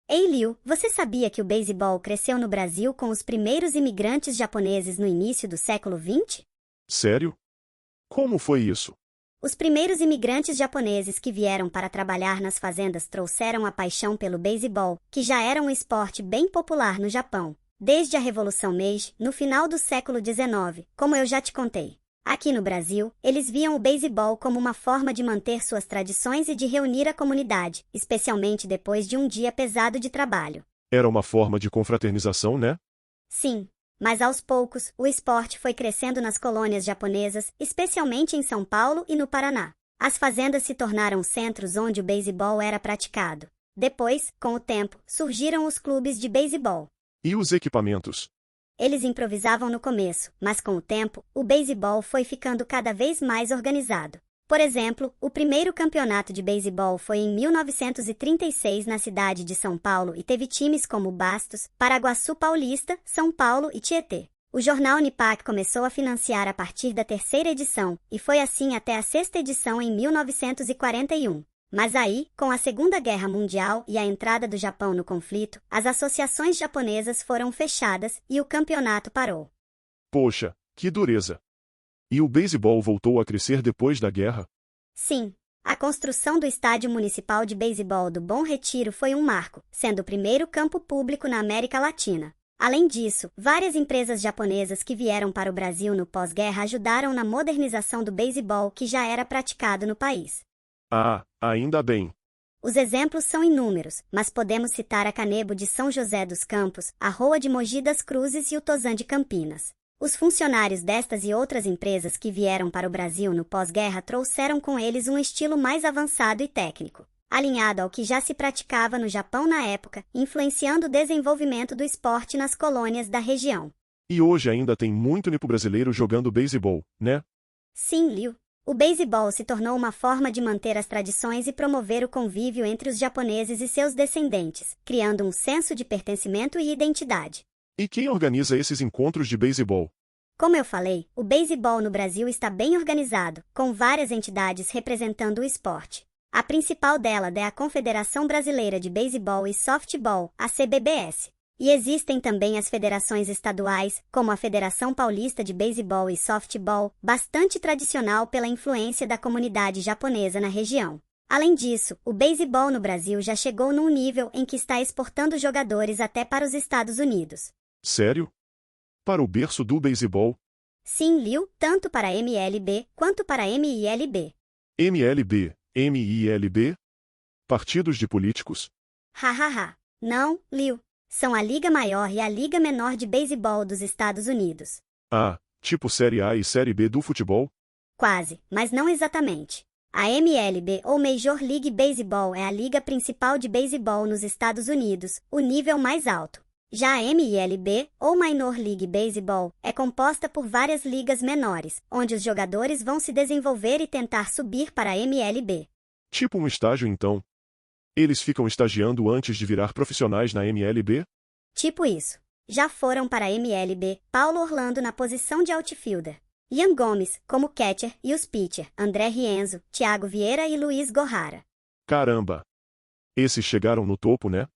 Ei, Liu, você sabia que o beisebol cresceu no Brasil com os primeiros imigrantes japoneses no início do século XX? Sério? Como foi isso? Os primeiros imigrantes japoneses que vieram para trabalhar nas fazendas trouxeram a paixão pelo beisebol, que já era um esporte bem popular no Japão, desde a Revolução Meiji, no final do século XIX, como eu já te contei. Aqui no Brasil, eles viam o beisebol como uma forma de manter suas tradições e de reunir a comunidade, especialmente depois de um dia pesado de trabalho. Era uma forma de confraternização, né? Sim, mas aos poucos, o esporte foi crescendo nas colônias japonesas, especialmente em São Paulo e no Paraná. As fazendas se tornaram centros onde o beisebol era praticado. Depois, com o tempo, surgiram os clubes de beisebol. E os equipamentos? Eles improvisavam no começo, mas com o tempo, o beisebol foi ficando cada vez mais organizado. Por exemplo, o primeiro campeonato de beisebol foi em 1936 na cidade de São Paulo e teve times como Bastos, Paraguaçu Paulista, São Paulo e Tietê. O jornal Nipak começou a financiar a partir da terceira edição, e foi assim até a sexta edição em 1941. Mas aí, com a Segunda Guerra Mundial e a entrada do Japão no conflito, as associações japonesas foram fechadas e o campeonato parou. Poxa, que dureza! E o beisebol voltou a crescer depois da guerra? Sim. A construção do Estádio Municipal de Beisebol do Bom Retiro foi um marco, sendo o primeiro campo público na América Latina. Além disso, várias empresas japonesas que vieram para o Brasil no pós-guerra ajudaram na modernização do beisebol que já era praticado no país. Ah, ainda bem. Os exemplos são inúmeros, mas podemos citar a Canebo de São José dos Campos, a Roa de Mogi das Cruzes e o Tozan de Campinas. Os funcionários destas e outras empresas que vieram para o Brasil no pós-guerra trouxeram com eles um estilo mais avançado e técnico, alinhado ao que já se praticava no Japão na época, influenciando o desenvolvimento do esporte nas colônias da região. E hoje ainda tem muito nipo brasileiro jogando beisebol, né? Sim, Liu. O beisebol se tornou uma forma de manter as tradições e promover o convívio entre os japoneses e seus descendentes, criando um senso de pertencimento e identidade. E quem organiza esses encontros de beisebol? Como eu falei, o beisebol no Brasil está bem organizado, com várias entidades representando o esporte. A principal delas é a Confederação Brasileira de Beisebol e Softball, a CBBS. E existem também as federações estaduais, como a Federação Paulista de Beisebol e Softball, bastante tradicional pela influência da comunidade japonesa na região. Além disso, o beisebol no Brasil já chegou num nível em que está exportando jogadores até para os Estados Unidos. Sério? Para o berço do beisebol? Sim, Liu, tanto para a MLB quanto para a MILB. MLB, MILB? Partidos de políticos? Hahaha. Não, Liu. São a Liga Maior e a Liga Menor de Beisebol dos Estados Unidos. Ah, tipo Série A e Série B do futebol? Quase, mas não exatamente. A MLB ou Major League Baseball é a liga principal de beisebol nos Estados Unidos, o nível mais alto. Já a MILB, ou Minor League Baseball, é composta por várias ligas menores, onde os jogadores vão se desenvolver e tentar subir para a MLB. Tipo um estágio então. Eles ficam estagiando antes de virar profissionais na MLB? Tipo isso. Já foram para a MLB, Paulo Orlando na posição de outfielder, Ian Gomes como catcher e os pitcher, André Rienzo, Thiago Vieira e Luiz Gorrara. Caramba! Esses chegaram no topo, né?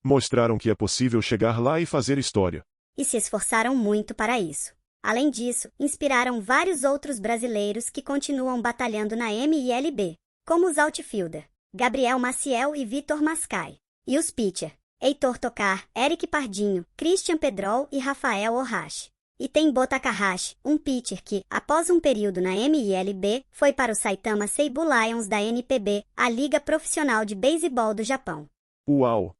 Mostraram que é possível chegar lá e fazer história. E se esforçaram muito para isso. Além disso, inspiraram vários outros brasileiros que continuam batalhando na MLB, como os outfielder, Gabriel Maciel e Vitor Mascai. E os pitcher, Heitor Tocar, Eric Pardinho, Christian Pedrol e Rafael Ohashi. E tem Bo Takahashi, um pitcher que, após um período na MLB, foi para o Saitama Seibu Lions da NPB, a Liga Profissional de Beisebol do Japão. Uau!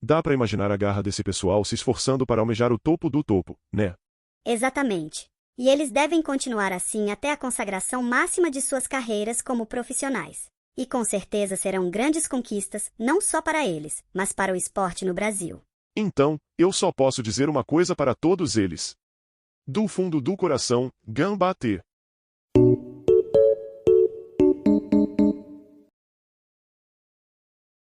Dá pra imaginar a garra desse pessoal se esforçando para almejar o topo do topo, né? Exatamente. E eles devem continuar assim até a consagração máxima de suas carreiras como profissionais. E com certeza serão grandes conquistas, não só para eles, mas para o esporte no Brasil. Então, eu só posso dizer uma coisa para todos eles. Do fundo do coração, Gambate!